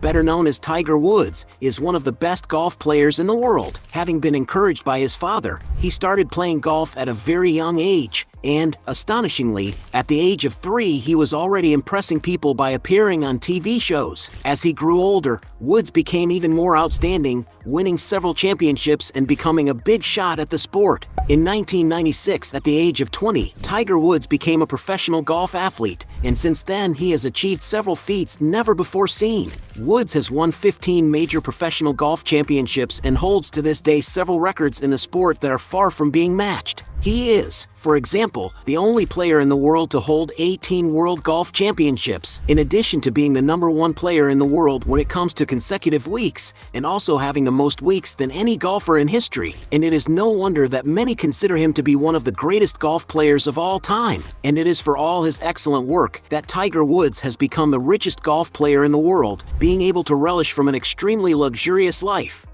better known as Tiger Woods, is one of the best golf players in the world. Having been encouraged by his father, he started playing golf at a very young age, and, astonishingly, at the age of 3 he was already impressing people by appearing on TV shows. As he grew older, Woods became even more outstanding, winning several championships and becoming a big shot at the sport. In 1996, at the age of 20, Tiger Woods became a professional golf athlete, and since then he has achieved several feats never before seen. Woods has won 15 major professional golf championships and holds to this day several records in the sport that are far from being matched. He is, for example, the only player in the world to hold 18 World Golf Championships, in addition to being the #1 player in the world when it comes to consecutive weeks, and also having the most weeks than any golfer in history. And it is no wonder that many consider him to be one of the greatest golf players of all time. And it is for all his excellent work that Tiger Woods has become the richest golf player in the world, being able to relish from an extremely luxurious life.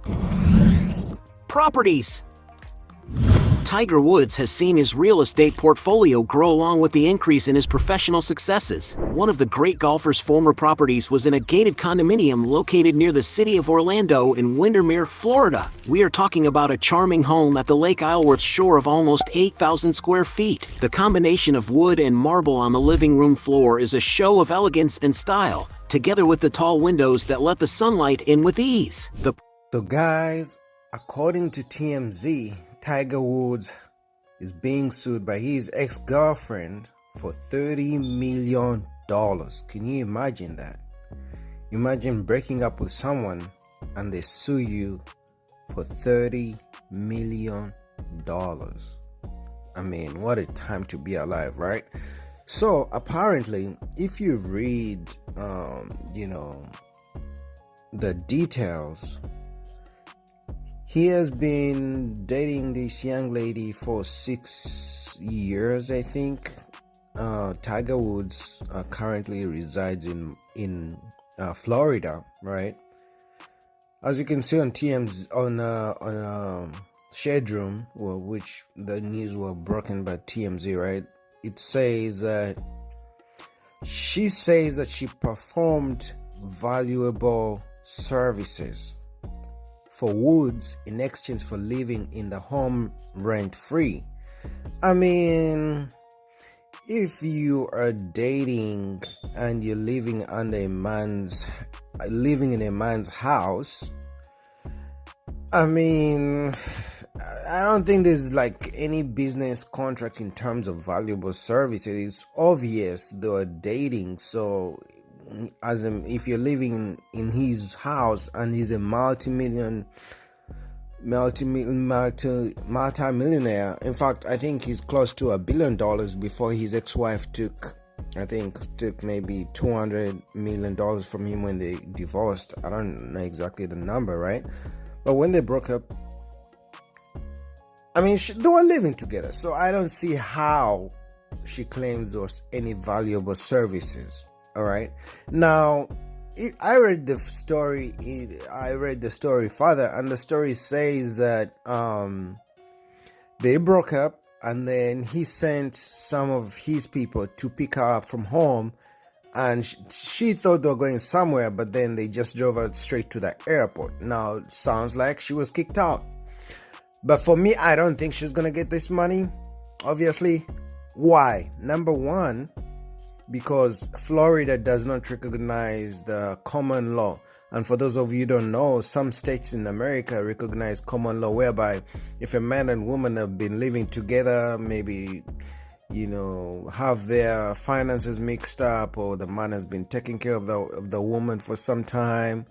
Properties. Tiger Woods has seen his real estate portfolio grow along with the increase in his professional successes. One of the great golfer's former properties was in a gated condominium located near the city of Orlando in Windermere, Florida. We are talking about a charming home at the Lake Isleworth shore of almost 8,000 square feet. The combination of wood and marble on the living room floor is a show of elegance and style, together with the tall windows that let the sunlight in with ease. So guys, according to TMZ, Tiger Woods is being sued by his ex-girlfriend for $30 million. Can you imagine that? Imagine breaking up with someone and they sue you for $30 million. I mean, what a time to be alive, right? So apparently, if you read, the details, he has been dating this young lady for 6 years, I think. Tiger Woods currently resides in Florida, right? As you can see on TMZ, on Shade Room, which the news were broken by TMZ, right? It says that she says that she performed valuable services for Woods in exchange for living in the home rent-free. I mean, if you are dating and you're living in a man's house, I mean, I don't think there's like any business contract in terms of valuable services. It's obvious they are dating, so if you're living in his house and he's a multi-millionaire. In fact, I think he's close to $1 billion before his ex-wife took maybe $200 million from him when they divorced. I don't know exactly the number, right? But when they broke up, I mean, they were living together, so I don't see how she claims those any valuable services. All right. Now, I read the story. Further, and the story says that they broke up, and then he sent some of his people to pick her up from home, and she thought they were going somewhere, but then they just drove her straight to the airport. Now, it sounds like she was kicked out, but for me, I don't think she's gonna get this money. Obviously, why? Number one, because Florida does not recognize the common law. And for those of you who don't know, some states in America recognize common law, whereby if a man and woman have been living together, maybe, have their finances mixed up, or the man has been taking care of the woman for some time,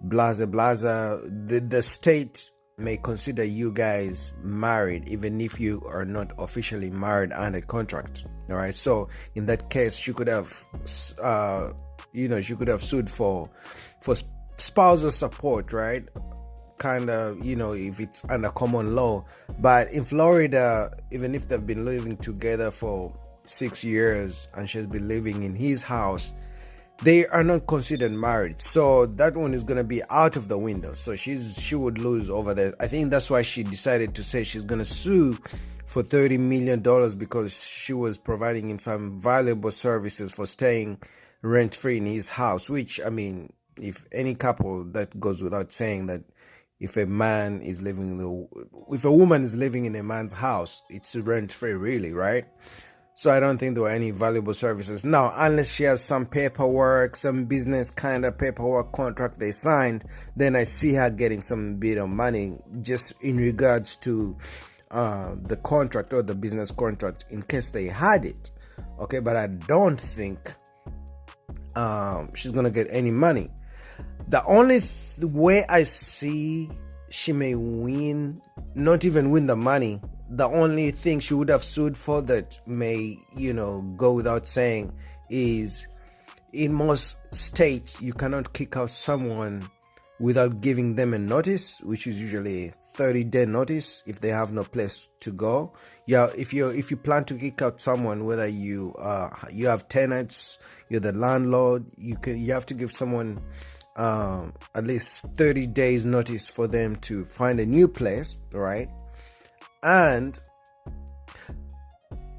blah, blah, the state may consider you guys married, even if you are not officially married under contract. All right. So in that case, she could have, sued for spousal support, right? Kind of, if it's under common law. But in Florida, even if they've been living together for 6 years and she's been living in his house, they are not considered married, so that one is going to be out of the window. So she would lose over there. I think that's why she decided to say she's going to sue for $30 million, because she was providing him some valuable services for staying rent-free in his house, which, I mean, if any couple, that goes without saying that if a man is living in if a woman is living in a man's house, it's rent free, really, right? So I don't think there were any valuable services. Now, unless she has some paperwork, some business kind of paperwork contract they signed, then I see her getting some bit of money just in regards to the contract or the business contract in case they had it. Okay, but I don't think she's gonna get any money. The only way I see she may win, not even win the money, the only thing she would have sued for that may, go without saying is, in most states, you cannot kick out someone without giving them a notice, which is usually 30-day notice if they have no place to go. Yeah, if you plan to kick out someone, whether you have tenants, you're the landlord, you have to give someone at least 30 days notice for them to find a new place, right? And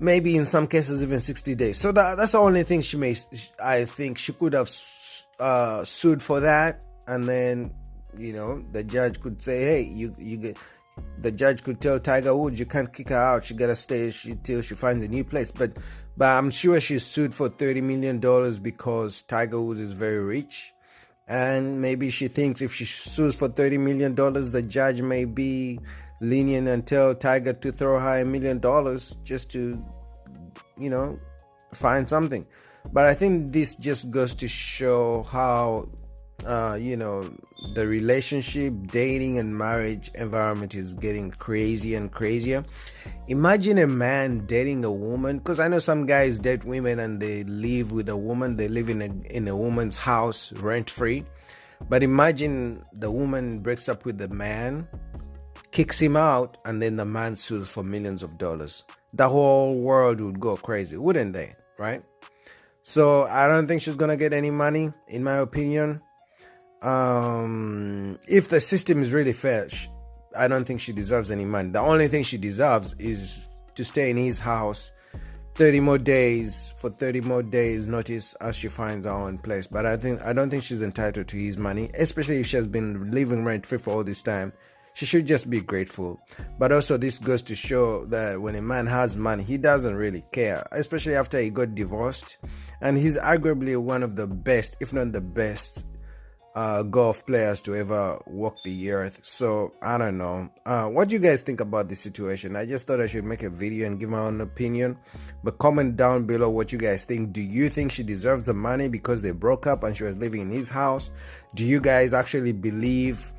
maybe in some cases even 60 days. So that's the only thing I think she could have sued for that, and then the judge could say, hey, the judge could tell Tiger Woods, you can't kick her out, she gotta stay till she finds a new place. But I'm sure she sued for $30 million because Tiger Woods is very rich, and maybe she thinks if she sues for $30 million, the judge may be lenient and tell Tiger to throw her $1 million just to, find something. But I think this just goes to show how, the relationship, dating, and marriage environment is getting crazier and crazier. Imagine a man dating a woman, because I know some guys date women and they live with a woman, they live in a woman's house rent free. But imagine the woman breaks up with the man, kicks him out, and then the man sues for millions of dollars. The whole world would go crazy, wouldn't they? Right? So I don't think she's gonna get any money, in my opinion. If the system is really fair, I don't think she deserves any money. The only thing she deserves is to stay in his house 30 more days notice as she finds her own place. But I don't think she's entitled to his money, especially if she has been living rent free for all this time. She should just be grateful. But also, this goes to show that when a man has money, he doesn't really care, especially after he got divorced. And he's arguably one of the best, if not the best, golf players to ever walk the earth. So I don't know. What do you guys think about this situation? I just thought I should make a video and give my own opinion. But comment down below what you guys think. Do you think she deserves the money because they broke up and she was living in his house? Do you guys actually believe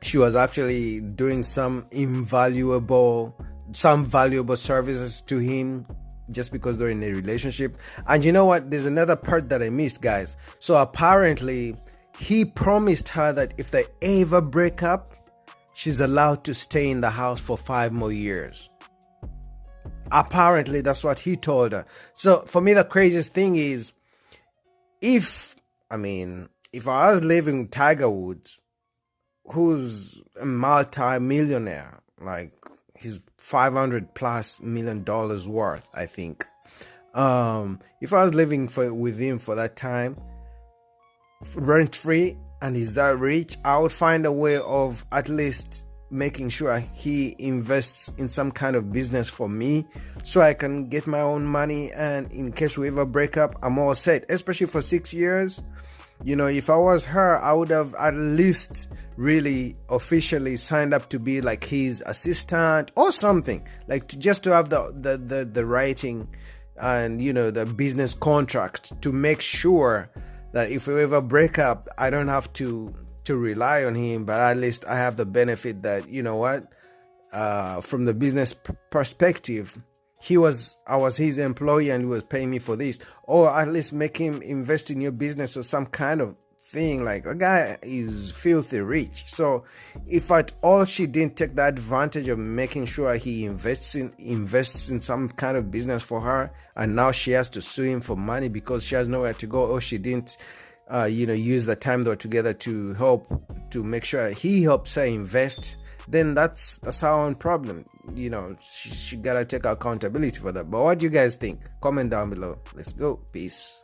she was actually doing some valuable services to him just because they're in a relationship? And you know what? There's another part that I missed, guys. So apparently, he promised her that if they ever break up, she's allowed to stay in the house for 5 more years. Apparently, that's what he told her. So for me, the craziest thing is, if I was living with Tiger Woods, who's a multi-millionaire, like he's $500+ million worth, I think. If I was living with him for that time, rent free, and he's that rich, I would find a way of at least making sure he invests in some kind of business for me, so I can get my own money, and in case we ever break up, I'm all set, especially for 6 years. If I was her, I would have at least really officially signed up to be like his assistant or something, like just to have the writing and the business contract to make sure that if we ever break up, I don't have to rely on him, but at least I have the benefit that, from the business perspective, I was his employee and he was paying me for this, or at least make him invest in your business or some kind of thing. Like, a guy is filthy rich. So if at all she didn't take the advantage of making sure he invests in some kind of business for her, and now she has to sue him for money because she has nowhere to go, or she didn't use the time they were together to make sure he helps her invest, then that's her own problem. She gotta take accountability for that. But what do you guys think? Comment down below. Let's go. Peace.